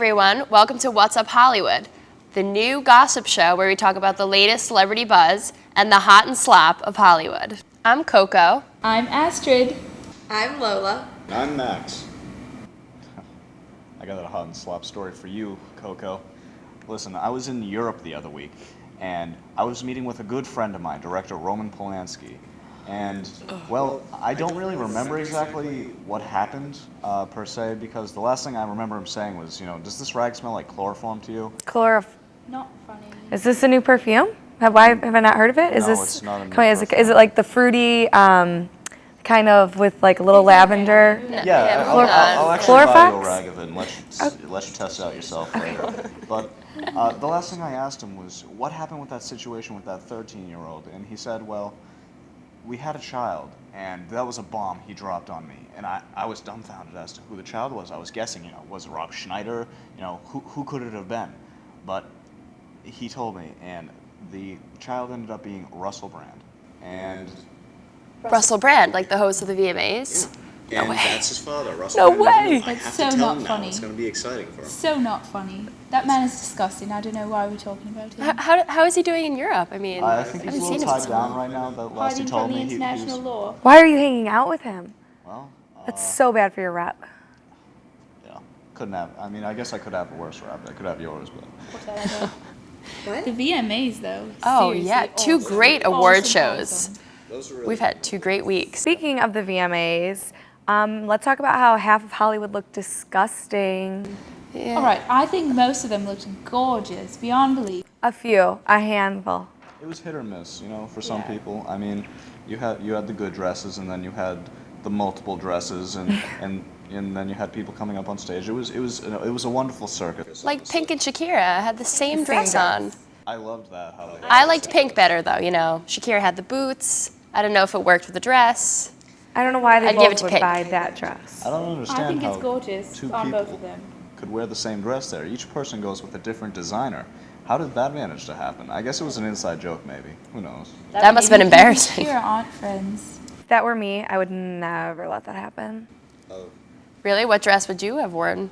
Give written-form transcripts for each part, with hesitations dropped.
everyone. Welcome to What's Up Hollywood, the new gossip show where we talk about the latest celebrity buzz and the hot and slop of Hollywood. I'm Coco. I'm Astrid. I'm Lola. I'm Max. I got a hot and slop story for you, Coco. Listen, I was in Europe the other week, and I was meeting with a good friend of mine, director Roman Polanski. And, well, I don't really remember exactly what happened, per se, because the last thing I remember him saying was, does this rag smell like chloroform to you? Not funny. Is this a new perfume? Have I not heard of it? Is No, this, it's not a new is it like the fruity, kind of with like a little lavender? Yeah, I'll actually buy you a rag of it and let you test it out yourself later. But the last thing I asked him was, what happened with that situation with that 13-year-old? And he said, well, we had a child, and that was a bomb he dropped on me. And I was dumbfounded as to who the child was. I was guessing, was it Rob Schneider? Who could it have been? But he told me, and the child ended up being Russell Brand. And Russell Brand, like the host of the VMAs? Yeah. No way. That's his father, Russell No Brand. way! That's so not funny. It's going to be exciting for him. So not funny. That man is disgusting. I don't know why we're talking about him. How is he doing in Europe? I mean, I think he's a little tied down right now. That last he Hiding told from the me international he was, law. Why are you hanging out with him? well, That's so bad for your rep. yeah, couldn't have. I mean, I guess I could have a worse rap. I could have yours, but Whatever. What? The VMAs, though. oh seriously yeah, two awesome. great award Awesome, shows. awesome. those are really We've had 2 great weeks. Speaking of the VMAs, let's talk about how half of Hollywood looked disgusting. Yeah. All right, I think most of them looked gorgeous, beyond belief. A few, a handful. It was hit or miss, for some Yeah. people. I mean, you had the good dresses, and then you had the multiple dresses, and then you had people coming up on stage. It was a wonderful circus. Like Pink and Shakira had the same dress dress. on. I loved that. How they I liked Pink better though, Shakira had the boots. I don't know if it worked with the dress. I don't know why they I'd give it both to would Pink. buy that dress. I don't understand I think how it's gorgeous two on people both of them. could wear the same dress there. Each person goes with a different designer. How did that manage to happen? I guess it was an inside joke, maybe. Who knows? That must have been Maybe Pink and embarrassing. Shakira aren't friends. If that were me, I would never let that happen. Oh. Really? What dress would you have worn?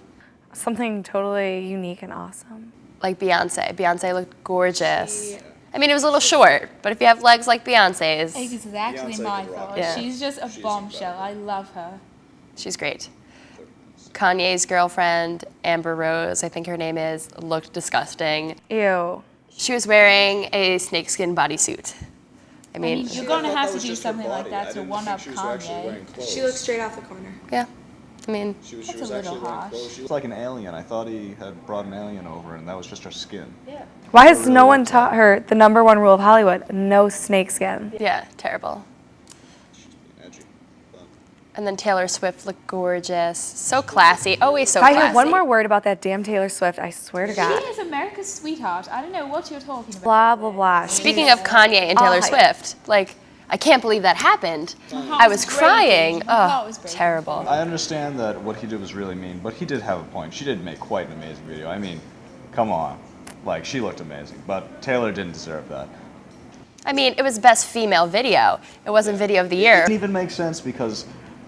Something totally unique and awesome. Like Beyonce. Beyonce looked gorgeous. I mean, it was a little short, but if you have legs like Beyonce's, Exactly Beyonce my could rock thought. it. Yeah. She's just a She's bombshell. incredible. I love her. she's great. Kanye's girlfriend, Amber Rose, I think her name is, looked disgusting. Ew. She was wearing a snakeskin bodysuit. I mean, you're going to have to do something like that to one-up Kanye. She looks straight off the corner. yeah. I mean, That's a little harsh. She was like an alien. I thought he had brought an alien over, and that was just her skin. Why has no one taught her the #1 rule of Hollywood? No snakeskin. yeah, terrible. Edgy. And then Taylor Swift looked gorgeous. So classy. Always so If I classy. hear one more word about that damn Taylor Swift, I swear to God. She is America's sweetheart. I don't know what you're talking about. Blah, blah, blah. Speaking of Kanye and Taylor All hype. Swift, I can't believe that happened. heart I was was crying. breaking. My heart Oh, was breaking. terrible. I understand that what he did was really mean, but he did have a point. She did make quite an amazing video. I mean, come on. She looked amazing, but Taylor didn't deserve that. I mean, it was best female video. It wasn't video of the year. It didn't even make sense because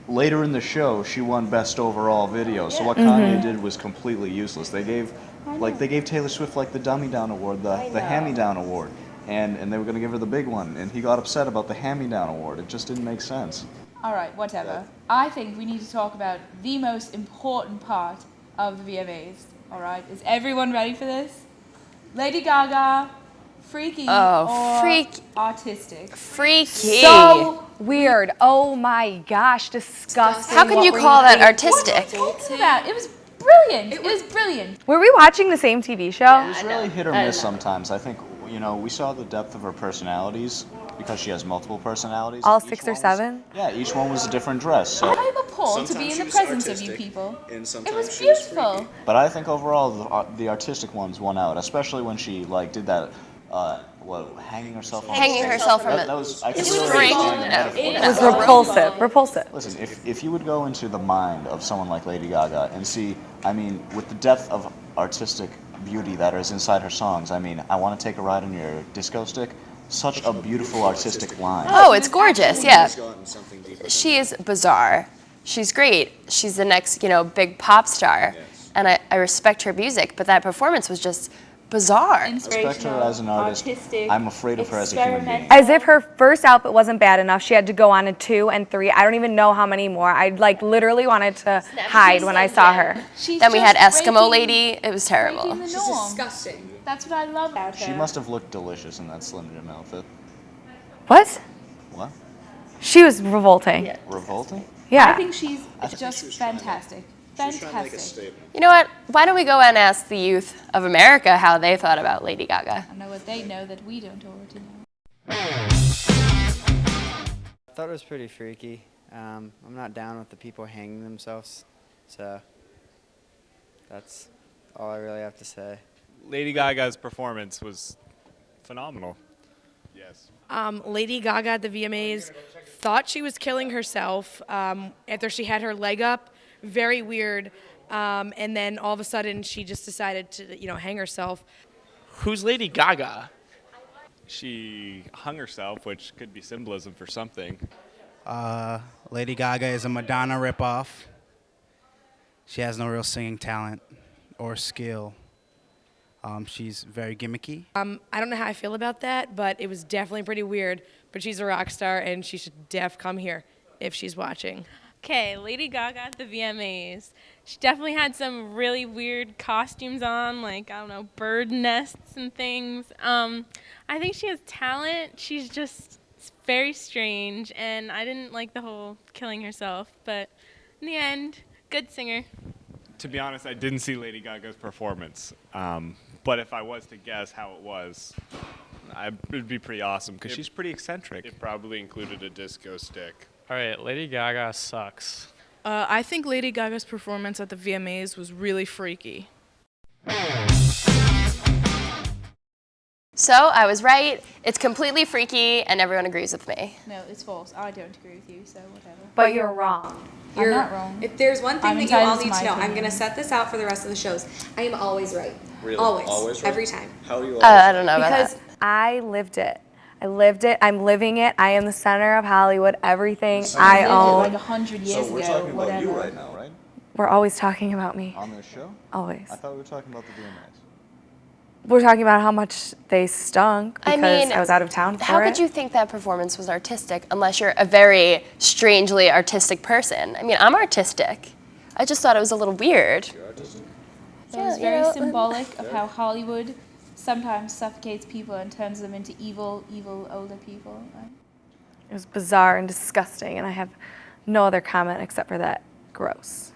later in the show, she won best overall video. So what Kanye did was completely useless. They gave Taylor Swift the dummy down award, the hand-me-down award, and they were going to give her the big one, and he got upset about the hand-me-down award. It just didn't make sense. All right, whatever. I think we need to talk about the most important part of the VMAs. All right, is everyone ready for this? Lady Gaga, freaky or artistic? Freaky. So weird. Oh my gosh, disgusting. How can What you were call that thinking? artistic? Talking about it was brilliant. It was brilliant. Were we watching the same TV show? It was really hit or miss sometimes. I think, we saw the depth of her personalities because she has multiple personalities. All Each 6 or one was- 7? Yeah, each one was a different dress. So. I'm appalled to be in the presence of you people. It was beautiful. But I think overall the artistic ones won out, especially when she did that, hanging herself on Hanging stage. herself from That was I could It's really strange. define the metaphor. It was repulsive. Repulsive. Listen, if you would go into the mind of someone like Lady Gaga and see, with the depth of artistic beauty that is inside her songs, I want to take a ride on your disco stick. Such a beautiful artistic line. Oh, it's gorgeous. Yeah. Gotten something deeper. She is bizarre. She's great. She's the next, big pop star. Yes. And I respect her music, but that performance was just bizarre. Respect her as an artist. Artistic, I'm afraid of her as a human being. As if her first outfit wasn't bad enough, she had to go on a 2 and 3. I don't even know how many more. I like literally wanted to hide when I saw her. She's Then we had just Eskimo breaking- Lady. It was terrible. breaking the She's norm. disgusting. That's what I love about her. She must have looked delicious in that Slim Jim outfit. What? What? She was revolting. Revolting? Yeah. I think she's just fantastic. Fantastic. You know what? Why don't we go and ask the youth of America how they thought about Lady Gaga? I know what they know that we don't already know. I thought it was pretty freaky. I'm not down with the people hanging themselves, so that's all I really have to say. Lady Gaga's performance was phenomenal. Yes. Lady Gaga at the VMAs thought she was killing herself after she had her leg up. Very weird. And then all of a sudden she just decided to, hang herself. Who's Lady Gaga? She hung herself, which could be symbolism for something. Lady Gaga is a Madonna ripoff. She has no real singing talent or skill. She's very gimmicky. I don't know how I feel about that, but it was definitely pretty weird. But she's a rock star, and she should come here if she's watching. Okay, Lady Gaga at the VMAs. She definitely had some really weird costumes on, like, I don't know, bird nests and things. I think she has talent. She's just very strange, and I didn't like the whole killing herself. But in the end, good singer. To be honest, I didn't see Lady Gaga's performance. But if I was to guess how it was, it would be pretty awesome because she's pretty eccentric. It probably included a disco stick. All right, Lady Gaga sucks. I think Lady Gaga's performance at the VMAs was really freaky. So I was right. It's completely freaky, and everyone agrees with me. No, it's false. I don't agree with you, so whatever. But you're wrong. I'm not wrong. If there's one thing I'm that you all entitled to need to my know, I'm opinion. going to set this out for the rest of the shows. I am always right. Really? Always. Always right? Every time. How do you I don't know about Because that. I lived it. I lived it. I'm living it. I am the center of Hollywood. Everything So I Lived it own. like 100 years So we're ago, talking about whatever. you right now, right? We're always talking about me. On this show? Always. I thought we were talking about the VMAs. We're talking about how much they stunk I because mean, I was out of town for How it. could you think that performance was artistic unless you're a very strangely artistic person? I mean, I'm artistic. I just thought it was a little weird. So it's Yeah, very you know, symbolic of how Hollywood sometimes suffocates people and turns them into evil older people. Right? It was bizarre and disgusting, and I have no other comment except for that. Gross.